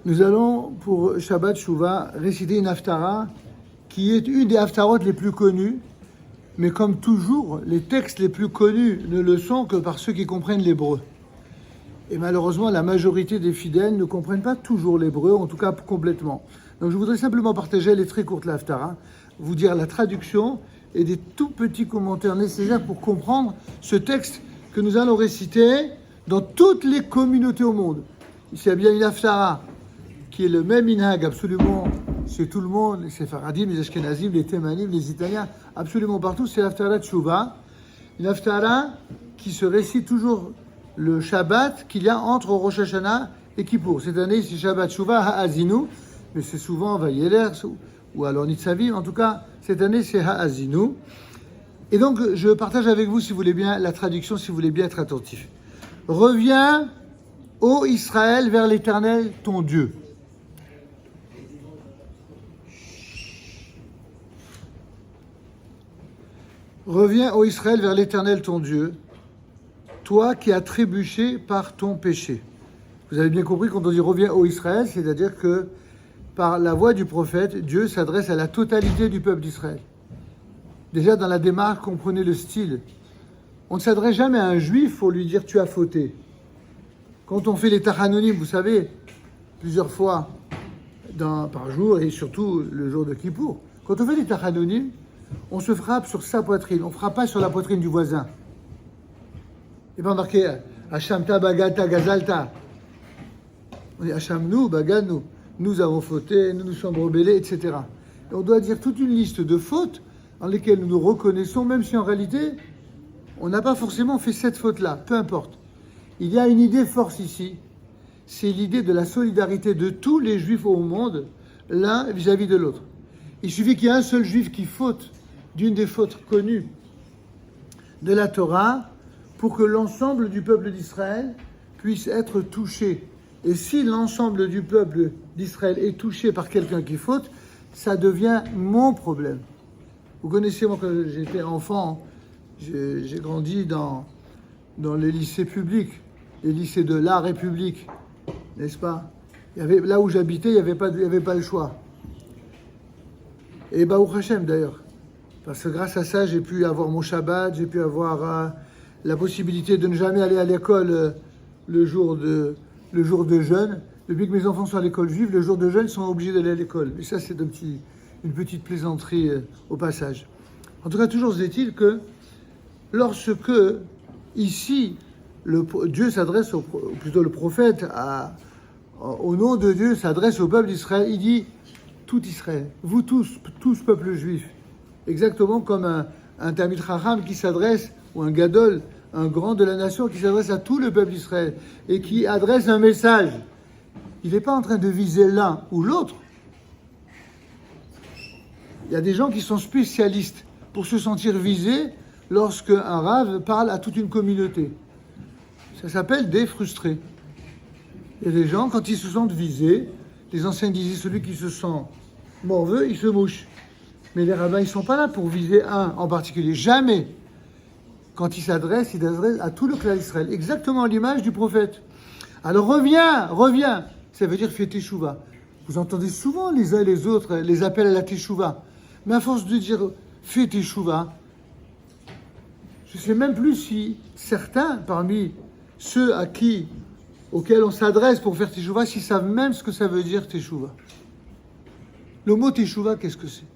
Nous allons, pour Shabbat Shuvah, réciter une haftara qui est une des haftarot les plus connues, mais comme toujours, les textes les plus connus ne le sont que par ceux qui comprennent l'hébreu. Et malheureusement, la majorité des fidèles ne comprennent pas toujours l'hébreu, en tout cas complètement. Donc je voudrais simplement partager, elle est très courte la haftara, vous dire la traduction et des tout petits commentaires nécessaires pour comprendre ce texte que nous allons réciter dans toutes les communautés au monde. Ici, il y a bien une haftara qui est le même minhag absolument chez tout le monde, les Séfaradim, les Ashkenazim, les Thémanim, les Italiens, absolument partout, c'est l'haftara de Shuvah. Une haftara qui se récite toujours le Shabbat qu'il y a entre Rosh Hashanah et Kippour. Cette année, c'est Shabbat Shuvah Ha'azinu, mais c'est souvent Vayeler ou alors Nitzavim. En tout cas, cette année, c'est Ha'azinu. Et donc, je partage avec vous, si vous voulez bien, la traduction, si vous voulez bien être attentif. Reviens, ô Israël, vers l'Éternel, ton Dieu. Reviens, ô Israël, vers l'Éternel, ton Dieu, toi qui as trébuché par ton péché. Vous avez bien compris, quand on dit reviens, ô Israël, c'est-à-dire que par la voix du prophète, Dieu s'adresse à la totalité du peuple d'Israël. Déjà, dans la démarche, comprenez le style. On ne s'adresse jamais à un juif pour lui dire tu as fauté. Quand on fait les tachanonim, vous savez, plusieurs fois par jour et surtout le jour de Kippour, quand on fait les tachanonim, on se frappe sur sa poitrine, on ne frappe pas sur la poitrine du voisin. Il n'est pas marqué Hashamta bagata gazalta. On dit Hashamnu baganu. Nous avons fauté, nous nous sommes rebellés, etc. Et on doit dire toute une liste de fautes dans lesquelles nous nous reconnaissons, même si en réalité, on n'a pas forcément fait cette faute-là, peu importe. Il y a une idée force ici, c'est l'idée de la solidarité de tous les juifs au monde, l'un vis-à-vis de l'autre. Il suffit qu'il y ait un seul juif qui faute d'une des fautes connues de la Torah pour que l'ensemble du peuple d'Israël puisse être touché. Et si l'ensemble du peuple d'Israël est touché par quelqu'un qui faute, ça devient mon problème. Vous connaissez, moi, quand j'étais enfant, j'ai grandi dans les lycées publics, les lycées de la République, n'est-ce pas? Là où j'habitais, il n'y avait pas le choix. Et Baruch Hashem, d'ailleurs. Parce que grâce à ça, j'ai pu avoir mon Shabbat, j'ai pu avoir la possibilité de ne jamais aller à l'école le jour de jeûne. Depuis que mes enfants sont à l'école juive, le jour de jeûne, ils sont obligés d'aller à l'école. Et ça, c'est une petite plaisanterie au passage. En tout cas, toujours est-il que lorsque, ici, Dieu s'adresse, plutôt le prophète, au nom de Dieu, s'adresse au peuple d'Israël, il dit tout Israël, vous tous peuple juif, exactement comme un Talmid Chacham qui s'adresse, ou un Gadol, un grand de la nation qui s'adresse à tout le peuple d'Israël et qui adresse un message. Il n'est pas en train de viser l'un ou l'autre. Il y a des gens qui sont spécialistes pour se sentir visés lorsque un rave parle à toute une communauté. Ça s'appelle des frustrés. Il y a des gens, quand ils se sentent visés, les anciens disaient celui qui se sent morveux, il se mouche. Mais les rabbins, ils ne sont pas là pour viser un en particulier. Jamais. Quand il s'adresse à tout le clan d'Israël. Exactement à l'image du prophète. Alors reviens. Ça veut dire fais teshuva. Vous entendez souvent les uns et les autres les appels à la teshuva. Mais à force de dire fais teshuva, je ne sais même plus si certains parmi ceux auxquels on s'adresse pour faire teshuva, s'ils savent même ce que ça veut dire teshuva. Le mot teshuva, qu'est-ce que c'est?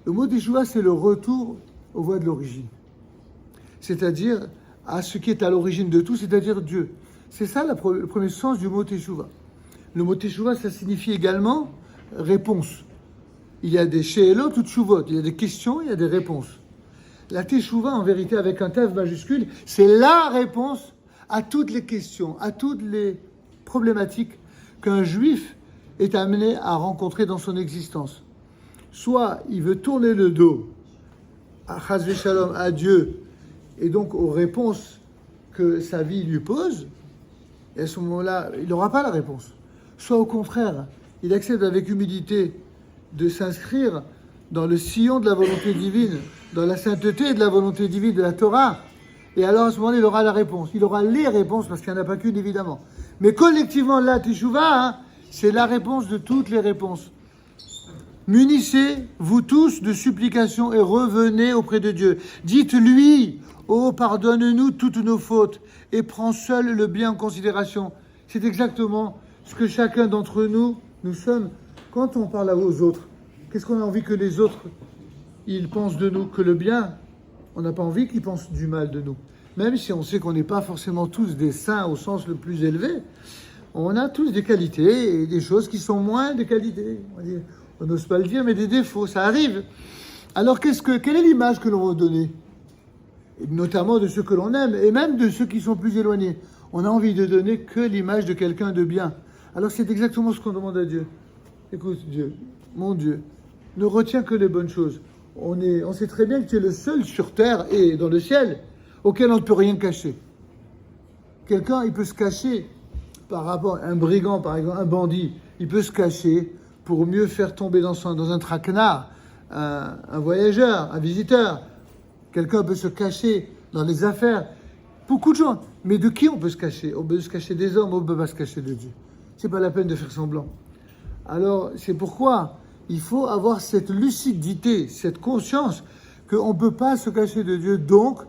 Le mot teshuva, c'est le retour aux voies de l'origine. C'est-à-dire à ce qui est à l'origine de tout, c'est-à-dire Dieu. C'est ça le premier sens du mot teshuva. Le mot teshuva, ça signifie également réponse. Il y a des she'elot ou tshuvot, il y a des questions, il y a des réponses. La teshuva, en vérité, avec un tav majuscule, c'est la réponse à toutes les questions, à toutes les problématiques qu'un juif est amené à rencontrer dans son existence. Soit il veut tourner le dos à Chas v'Shalom, à Dieu, et donc aux réponses que sa vie lui pose, et à ce moment-là, il n'aura pas la réponse. Soit au contraire, il accepte avec humilité de s'inscrire dans le sillon de la volonté divine, dans la sainteté de la volonté divine de la Torah, et alors à ce moment-là, il aura la réponse. Il aura les réponses, parce qu'il n'y en a pas qu'une, évidemment. Mais collectivement, la teshuva, hein, c'est la réponse de toutes les réponses. Munissez-vous tous de supplications et revenez auprès de Dieu. Dites-lui, oh, pardonne-nous toutes nos fautes et prends seul le bien en considération. C'est exactement ce que chacun d'entre nous sommes quand on parle aux autres. Qu'est-ce qu'on a envie que les autres, ils pensent de nous? Que le bien. On n'a pas envie qu'ils pensent du mal de nous. Même si on sait qu'on n'est pas forcément tous des saints au sens le plus élevé, on a tous des qualités et des choses qui sont moins des qualités. On n'ose pas le dire, mais des défauts, ça arrive. Alors quelle est l'image que l'on veut donner? Et notamment de ceux que l'on aime, et même de ceux qui sont plus éloignés. On a envie de donner que l'image de quelqu'un de bien. Alors c'est exactement ce qu'on demande à Dieu. Écoute Dieu, mon Dieu, ne retiens que les bonnes choses. On sait très bien que tu es le seul sur terre et dans le ciel auquel on ne peut rien cacher. Quelqu'un, il peut se cacher par rapport à un brigand, par exemple, un bandit, il peut se cacher pour mieux faire tomber dans un traquenard un voyageur, un visiteur. Quelqu'un peut se cacher dans les affaires. Beaucoup de gens. Mais de qui on peut se cacher? On peut se cacher des hommes, on ne peut pas se cacher de Dieu. C'est pas la peine de faire semblant. Alors, c'est pourquoi il faut avoir cette lucidité, cette conscience qu'on ne peut pas se cacher de Dieu. Donc,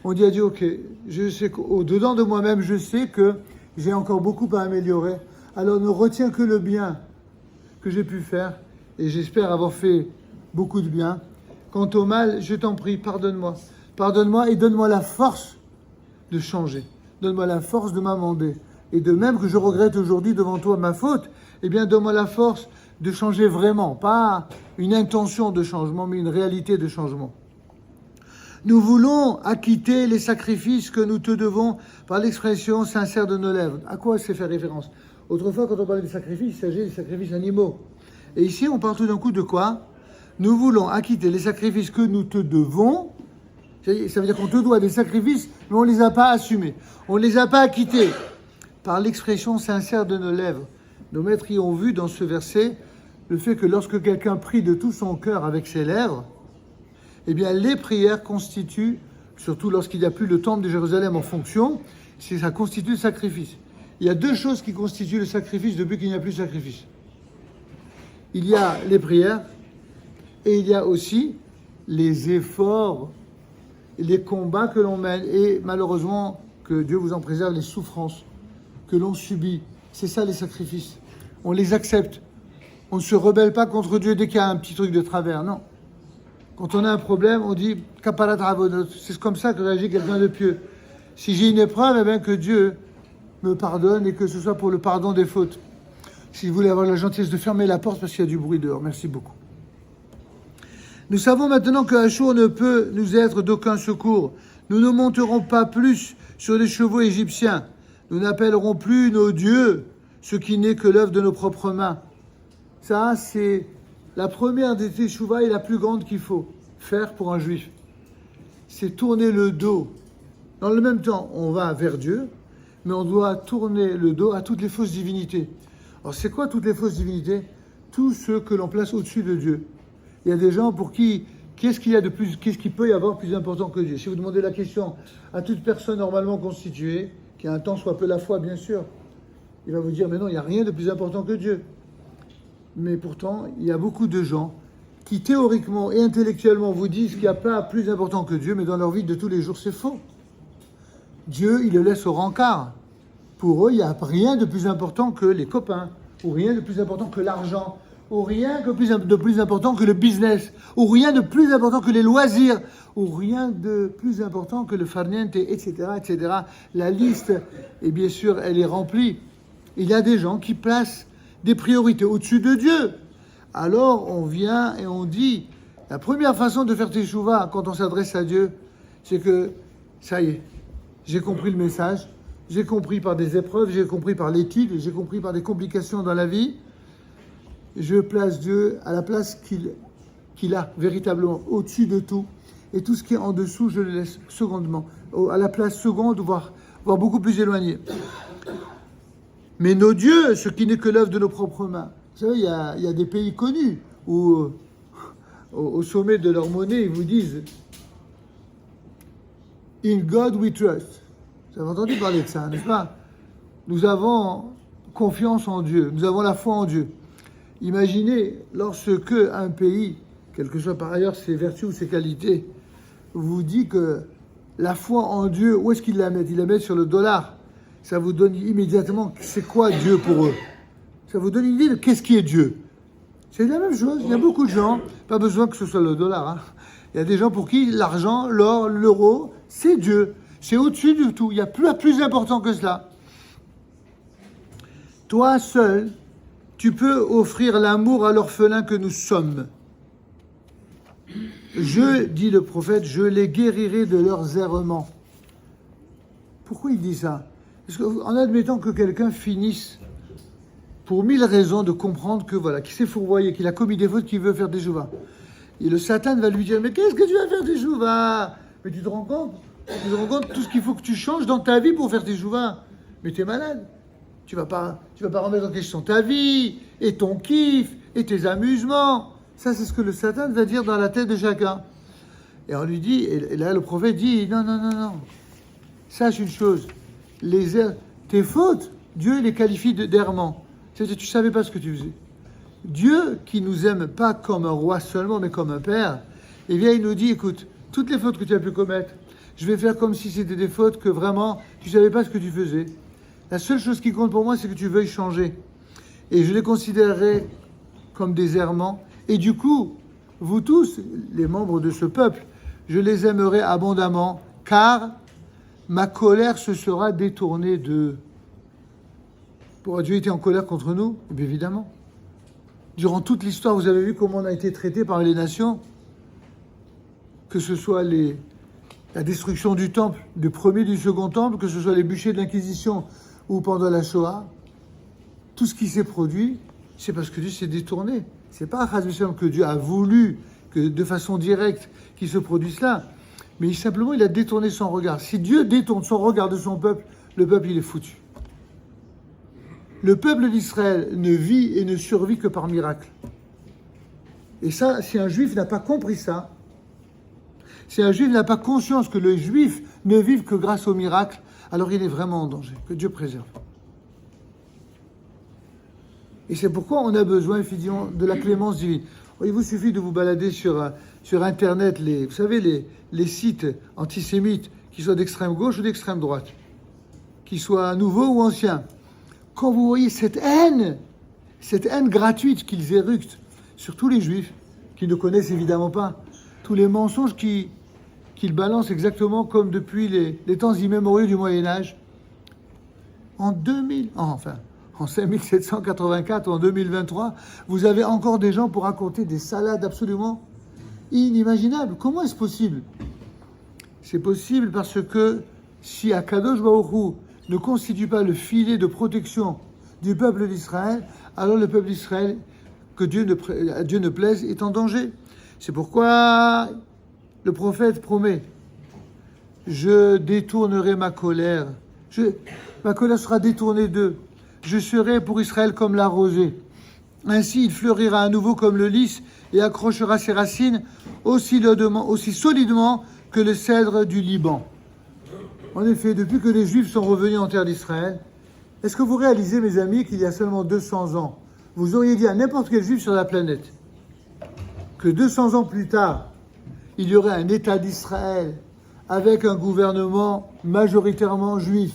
on dit à Dieu, ok, je sais qu'au-dedans de moi-même, je sais que j'ai encore beaucoup à améliorer. Alors, ne retiens que le bien que j'ai pu faire, et j'espère avoir fait beaucoup de bien. Quant au mal, je t'en prie, pardonne-moi. Pardonne-moi et donne-moi la force de changer. Donne-moi la force de m'amender. Et de même que je regrette aujourd'hui devant toi ma faute, eh bien, donne-moi la force de changer vraiment. Pas une intention de changement, mais une réalité de changement. Nous voulons acquitter les sacrifices que nous te devons par l'expression sincère de nos lèvres. À quoi c'est fait référence? Autrefois, quand on parlait des sacrifices, il s'agit des sacrifices animaux. Et ici, on parle tout d'un coup de quoi? Nous voulons acquitter les sacrifices que nous te devons. Ça veut dire qu'on te doit des sacrifices, mais on ne les a pas assumés. On ne les a pas acquittés par l'expression sincère de nos lèvres. Nos maîtres y ont vu dans ce verset le fait que lorsque quelqu'un prie de tout son cœur avec ses lèvres, eh bien, les prières constituent, surtout lorsqu'il n'y a plus le temple de Jérusalem en fonction, ça constitue le sacrifice. Il y a deux choses qui constituent le sacrifice depuis qu'il n'y a plus de sacrifice. Il y a les prières et il y a aussi les efforts, les combats que l'on mène et malheureusement, que Dieu vous en préserve, les souffrances que l'on subit. C'est ça les sacrifices. On les accepte. On ne se rebelle pas contre Dieu dès qu'il y a un petit truc de travers, non. Quand on a un problème, on dit « kaparat avonot ». C'est comme ça que réagit quelqu'un de pieux. Si j'ai une épreuve, eh bien que Dieu me pardonne et que ce soit pour le pardon des fautes. Si vous voulez avoir la gentillesse de fermer la porte parce qu'il y a du bruit dehors. Merci beaucoup. Nous savons maintenant que Achour ne peut nous être d'aucun secours. Nous ne monterons pas plus sur les chevaux égyptiens. Nous n'appellerons plus nos dieux ce qui n'est que l'œuvre de nos propres mains. Ça, c'est la première des teshuva et la plus grande qu'il faut faire pour un juif. C'est tourner le dos. Dans le même temps, on va vers Dieu, mais on doit tourner le dos à toutes les fausses divinités. Alors, c'est quoi toutes les fausses divinités? Tous ceux que l'on place au-dessus de Dieu. Il y a des gens pour qui, qu'est-ce qu'il peut y avoir plus important que Dieu? Si vous demandez la question à toute personne normalement constituée, qui a un temps soit peu la foi, bien sûr, il va vous dire, mais non, il n'y a rien de plus important que Dieu. Mais pourtant, il y a beaucoup de gens qui théoriquement et intellectuellement vous disent qu'il n'y a pas plus important que Dieu, mais dans leur vie de tous les jours, c'est faux. Dieu, il le laisse au rencard. Pour eux, il n'y a rien de plus important que les copains, ou rien de plus important que l'argent, ou rien de plus important que le business, ou rien de plus important que les loisirs, ou rien de plus important que le farniente, etc., etc. La liste, et bien sûr, elle est remplie. Il y a des gens qui placent des priorités au-dessus de Dieu. Alors, on vient et on dit, la première façon de faire teshuva quand on s'adresse à Dieu, c'est que, ça y est, j'ai compris le message, j'ai compris par des épreuves, j'ai compris par l'étude, j'ai compris par des complications dans la vie. Je place Dieu à la place qu'il a véritablement au-dessus de tout. Et tout ce qui est en dessous, je le laisse secondement, à la place seconde, voire beaucoup plus éloignée. Mais nos dieux, ce qui n'est que l'œuvre de nos propres mains. Vous savez, il y a des pays connus où, au sommet de leur monnaie, ils vous disent « In God we trust ». Vous avez entendu parler de ça, n'est-ce pas? nous avons confiance en Dieu, nous avons la foi en Dieu. Imaginez lorsque un pays, quelles que soient par ailleurs ses vertus ou ses qualités, vous dit que la foi en Dieu, où est-ce qu'ils la mettent? Ils la mettent sur le dollar. Ça vous donne immédiatement c'est quoi Dieu pour eux. Ça vous donne une idée de qu'est-ce qui est Dieu. C'est la même chose. Il y a beaucoup de gens, pas besoin que ce soit le dollar. Hein. Il y a des gens pour qui l'argent, l'or, l'euro, c'est Dieu. C'est au-dessus de tout. Il n'y a plus important que cela. Toi seul, tu peux offrir l'amour à l'orphelin que nous sommes. Je, dit le prophète, je les guérirai de leurs errements. Pourquoi il dit ça? Parce qu'en admettant que quelqu'un finisse pour 1000 raisons de comprendre que voilà, qu'il s'est fourvoyé, qu'il a commis des fautes, qu'il veut faire des jouvas. Et le Satan va lui dire, mais qu'est-ce que tu vas faire des jouvas? Mais tu te rends compte? Tu te rends compte tout ce qu'il faut que tu changes dans ta vie pour faire tes jouvas? Mais tu es malade. Tu vas pas remettre en question ta vie, et ton kiff, et tes amusements. Ça, c'est ce que le Satan va dire dans la tête de chacun. Et on lui dit, et là, le prophète dit, non. Sache une chose, tes fautes, Dieu les qualifie d'errements. C'est-à-dire, tu ne savais pas ce que tu faisais. Dieu, qui nous aime pas comme un roi seulement, mais comme un père, eh bien, il nous dit, écoute, toutes les fautes que tu as pu commettre, je vais faire comme si c'était des fautes que vraiment, tu ne savais pas ce que tu faisais. La seule chose qui compte pour moi, c'est que tu veuilles changer. Et je les considérerai comme des errements. Et du coup, vous tous, les membres de ce peuple, je les aimerai abondamment, car ma colère se sera détournée d'eux. Pourquoi Dieu était en colère contre nous? Eh bien évidemment. Durant toute l'histoire, vous avez vu comment on a été traité par les nations, que ce soit la destruction du temple, du premier et du second temple, que ce soit les bûchers de l'Inquisition ou pendant la Shoah. Tout ce qui s'est produit, c'est parce que Dieu s'est détourné. C'est pas que Dieu a voulu que de façon directe qu'il se produise cela, mais simplement il a détourné son regard. Si Dieu détourne son regard de son peuple, le peuple il est foutu. Le peuple d'Israël ne vit et ne survit que par miracle. Et ça, si un juif n'a pas compris ça, si un juif n'a pas conscience que le juif ne vive que grâce au miracle, alors il est vraiment en danger. Que Dieu préserve. Et c'est pourquoi on a besoin, effectivement, de la clémence divine. Il vous suffit de vous balader sur Internet, vous savez, les sites antisémites, qui soient d'extrême gauche ou d'extrême droite, qui soient nouveaux ou anciens. Quand vous voyez cette haine gratuite qu'ils éructent sur tous les juifs, qui ne connaissent évidemment pas, tous les mensonges qu'ils balancent exactement comme depuis les temps immémoriaux du Moyen-Âge, en 5784 ou en 2023, vous avez encore des gens pour raconter des salades absolument inimaginables. Comment est-ce possible? C'est possible parce que si Akadosh Baruch Hu ne constitue pas le filet de protection du peuple d'Israël, alors le peuple d'Israël, que Dieu ne plaise, est en danger. C'est pourquoi le prophète promet, je détournerai ma colère. Ma colère sera détournée d'eux. Je serai pour Israël comme la rosée. Ainsi, il fleurira à nouveau comme le lys et accrochera ses racines aussi solidement que le cèdre du Liban. En effet, depuis que les Juifs sont revenus en terre d'Israël, est-ce que vous réalisez, mes amis, qu'il y a seulement 200 ans, vous auriez dit à n'importe quel Juif sur la planète que 200 ans plus tard, il y aurait un État d'Israël avec un gouvernement majoritairement juif,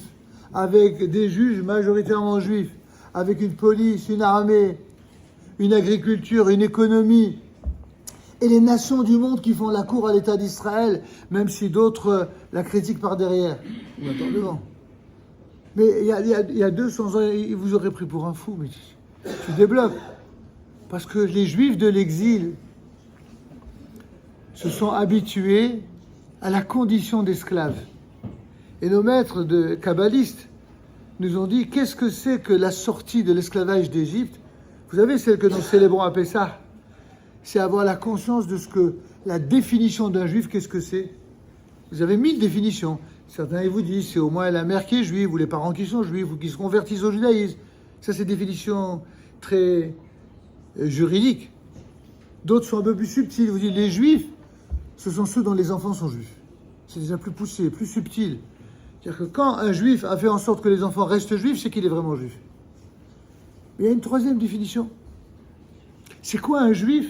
avec des juges majoritairement juifs, avec une police, une armée, une agriculture, une économie, et les nations du monde qui font la cour à l'État d'Israël, même si d'autres la critiquent par derrière ou attendent devant. Mais il y a 200 ans, ils vous auraient pris pour un fou, mais tu débloques. Parce que les Juifs de l'exil se sont habitués à la condition d'esclaves. Et nos maîtres de kabbalistes nous ont dit, qu'est-ce que c'est que la sortie de l'esclavage d'Égypte? Vous savez, celle que nous célébrons à Pessah, c'est avoir la conscience de ce que la définition d'un juif, qu'est-ce que c'est? Vous avez 1000 définitions. Certains vous disent, c'est au moins la mère qui est juive, ou les parents qui sont juifs, ou qui se convertissent au judaïsme. Ça, c'est des définitions très juridiques. D'autres sont un peu plus subtiles. Vous dites, les juifs, ce sont ceux dont les enfants sont juifs. C'est déjà plus poussé, plus subtil. Il C'est-à-dire que quand un juif a fait en sorte que les enfants restent juifs, c'est qu'il est vraiment juif. Mais il y a une troisième définition. C'est quoi un juif?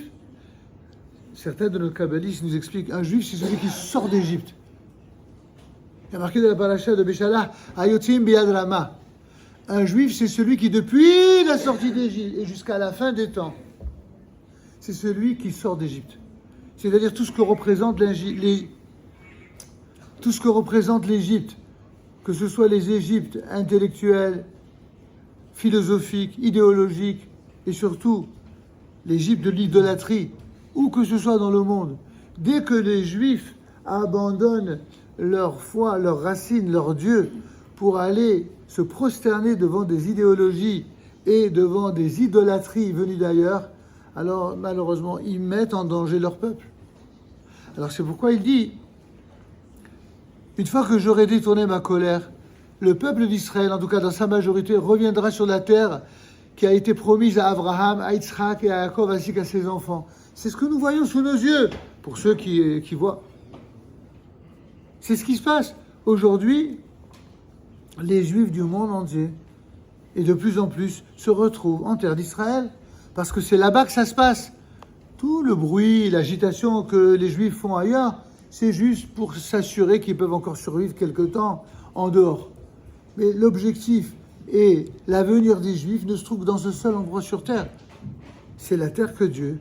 Certains de nos kabbalistes nous expliquent un juif, c'est celui qui sort d'Égypte. Il y a marqué dans la paracha de Béchalah, Ayotim Biad Rama. Un juif, c'est celui qui, depuis la sortie d'Égypte et jusqu'à la fin des temps, c'est celui qui sort d'Égypte. C'est-à-dire tout ce que représente l'Égypte, que ce soit les Égyptes intellectuels, philosophiques, idéologiques, et surtout l'Égypte de l'idolâtrie, où que ce soit dans le monde. Dès que les Juifs abandonnent leur foi, leurs racines, leur Dieu, pour aller se prosterner devant des idéologies et devant des idolâtries venues d'ailleurs, alors malheureusement, ils mettent en danger leur peuple. Alors c'est pourquoi il dit, une fois que j'aurai détourné ma colère, le peuple d'Israël, en tout cas dans sa majorité, reviendra sur la terre qui a été promise à Abraham, à Yitzhak et à Yaakov ainsi qu'à ses enfants. C'est ce que nous voyons sous nos yeux, pour ceux qui voient. C'est ce qui se passe. Aujourd'hui, les Juifs du monde entier, et de plus en plus, se retrouvent en terre d'Israël, parce que c'est là-bas que ça se passe. Tout le bruit, l'agitation que les Juifs font ailleurs, c'est juste pour s'assurer qu'ils peuvent encore survivre quelque temps en dehors. Mais l'objectif et l'avenir des Juifs ne se trouve que dans ce seul endroit sur terre. C'est la terre que Dieu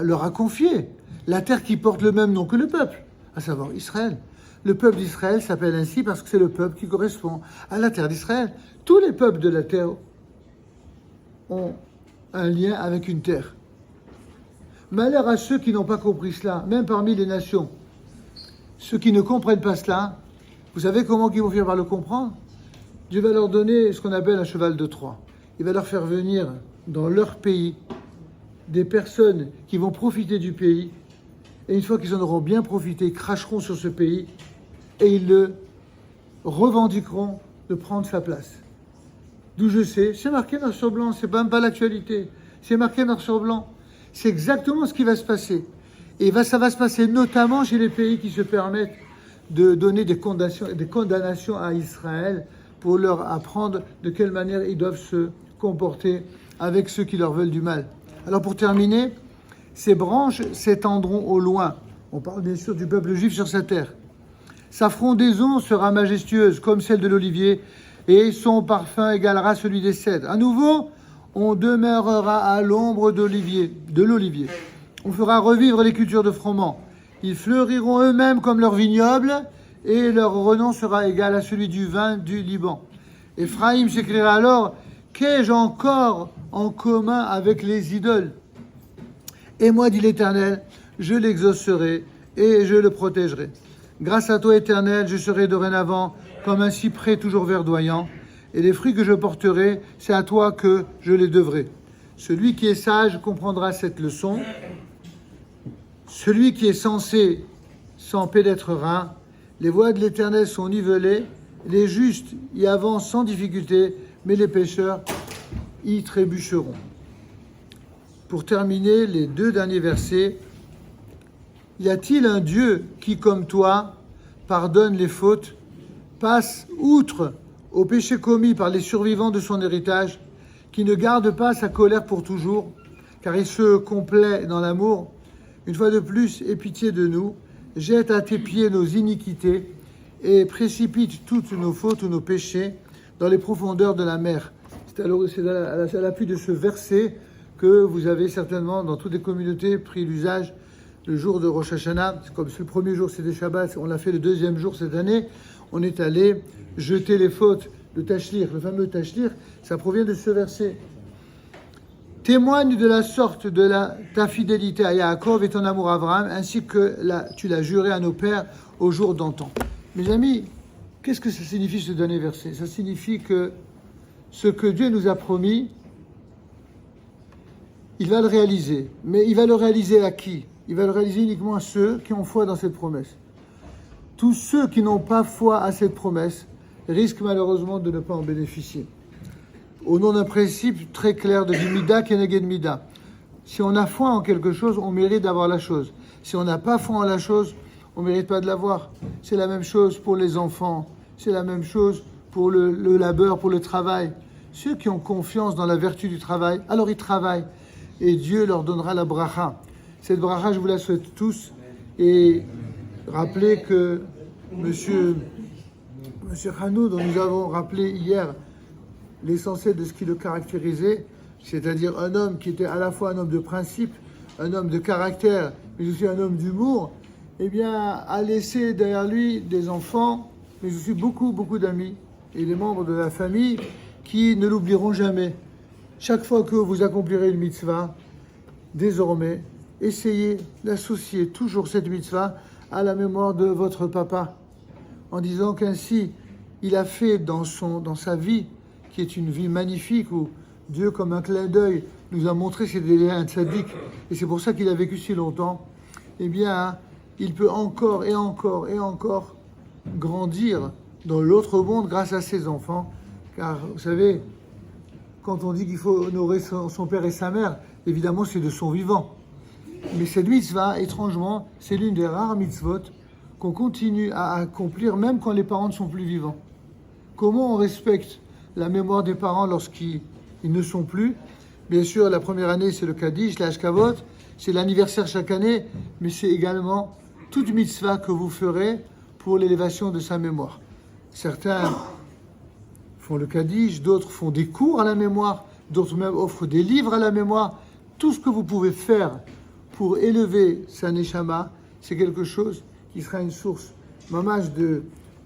leur a confiée. La terre qui porte le même nom que le peuple, à savoir Israël. Le peuple d'Israël s'appelle ainsi parce que c'est le peuple qui correspond à la terre d'Israël. Tous les peuples de la terre ont un lien avec une terre. Malheur à ceux qui n'ont pas compris cela, même parmi les nations. Ceux qui ne comprennent pas cela, vous savez comment ils vont finir par le comprendre? Dieu va leur donner ce qu'on appelle un cheval de Troie. Il va leur faire venir dans leur pays des personnes qui vont profiter du pays. Et une fois qu'ils en auront bien profité, ils cracheront sur ce pays et ils le revendiqueront de prendre sa place. D'où je sais, c'est marqué noir sur blanc, c'est même pas l'actualité. C'est marqué noir sur blanc. C'est exactement ce qui va se passer. Et ça va se passer notamment chez les pays qui se permettent de donner des condamnations à Israël pour leur apprendre de quelle manière ils doivent se comporter avec ceux qui leur veulent du mal. Alors pour terminer, ces branches s'étendront au loin. On parle bien sûr du peuple juif sur sa terre. Sa frondaison sera majestueuse comme celle de l'olivier et son parfum égalera celui des cèdres. À nouveau, on demeurera à l'ombre de l'olivier. On fera revivre les cultures de froment. Ils fleuriront eux-mêmes comme leurs vignobles et leur renom sera égal à celui du vin du Liban. Éphraïm s'écriera alors, qu'ai-je encore en commun avec les idoles? Et moi, dit l'Éternel, je l'exaucerai et je le protégerai. Grâce à toi, Éternel, je serai dorénavant comme un cyprès toujours verdoyant, et les fruits que je porterai, c'est à toi que je les devrai. Celui qui est sage comprendra cette leçon. Celui qui est sensé s'en pénétrera. Les voies de l'Éternel sont nivelées, les justes y avancent sans difficulté, mais les pécheurs y trébucheront. Pour terminer, les deux derniers versets. Y a-t-il un Dieu qui, comme toi, pardonne les fautes, passe outre aux péchés commis par les survivants de son héritage, qui ne garde pas sa colère pour toujours, car il se complaît dans l'amour? Une fois de plus, aie pitié de nous, jette à tes pieds nos iniquités et précipite toutes nos fautes ou nos péchés dans les profondeurs de la mer. C'est à l'appui de ce verset que vous avez certainement dans toutes les communautés pris l'usage le jour de Rosh Hashanah. Comme le premier jour c'était Shabbat, on l'a fait le deuxième jour cette année, on est allé jeter les fautes, le tashlir, le fameux tashlir, ça provient de ce verset. Témoigne de la sorte de ta fidélité à Yaakov et ton amour à Abraham, ainsi que tu l'as juré à nos pères au jour d'antan. Mes amis, qu'est-ce que ça signifie ce dernier verset? Ça signifie que ce que Dieu nous a promis, il va le réaliser. Mais il va le réaliser à qui? Il va le réaliser uniquement à ceux qui ont foi dans cette promesse. Tous ceux qui n'ont pas foi à cette promesse risquent malheureusement de ne pas en bénéficier. Au nom d'un principe très clair de Mida Keneged Mida. Si on a foi en quelque chose, on mérite d'avoir la chose. Si on n'a pas foi en la chose, on ne mérite pas de l'avoir. C'est la même chose pour les enfants C'est la même chose pour le labeur, pour le travail. Ceux qui ont confiance dans la vertu du travail, alors ils travaillent. Et Dieu leur donnera la bracha. Cette bracha, je vous la souhaite tous. Et rappelez que Monsieur Hanou, dont nous avons rappelé hier l'essentiel de ce qui le caractérisait, c'est-à-dire un homme qui était à la fois un homme de principe, un homme de caractère, mais aussi un homme d'humour, eh bien, a laissé derrière lui des enfants, mais aussi beaucoup, beaucoup d'amis et des membres de la famille qui ne l'oublieront jamais. Chaque fois que vous accomplirez une mitzvah, désormais, essayez d'associer toujours cette mitzvah à la mémoire de votre papa, en disant qu'ainsi, il a fait dans sa vie, qui est une vie magnifique, où Dieu, comme un clin d'œil, nous a montré qu'il était un tzaddik, et c'est pour ça qu'il a vécu si longtemps, eh bien, il peut encore et encore et encore grandir dans l'autre monde grâce à ses enfants. Car, vous savez, quand on dit qu'il faut honorer son père et sa mère, évidemment, c'est de son vivant. Mais cette mitzvah, étrangement, c'est l'une des rares mitzvot qu'on continue à accomplir même quand les parents ne sont plus vivants. Comment on respecte la mémoire des parents lorsqu'ils ne sont plus? Bien sûr, la première année, c'est le Kaddish, la Hashkavot, c'est l'anniversaire chaque année, mais c'est également toute mitzvah que vous ferez pour l'élévation de sa mémoire. Certains font le Kaddish, d'autres font des cours à la mémoire, d'autres même offrent des livres à la mémoire. Tout ce que vous pouvez faire pour élever sa neshama, c'est quelque chose qui sera une source, mamash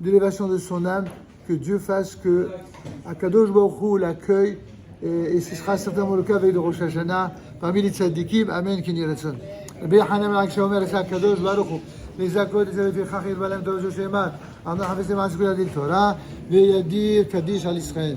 d'élévation de son âme, que Dieu fasse que Akadosh Baruch Hu l'accueille, et ce sera certainement le cas avec le Rosh Hashanah, parmi les tzaddikim, Amen, Kini Ratzon. Rabbi Yochanan ben Zakkai אומר Akadosh Baruch Hu, לזכות את זה לפיכך ירבה להם טוב של שמה, אמר חפש למען זכות הדין תורה, וידיר קדיש על ישראל.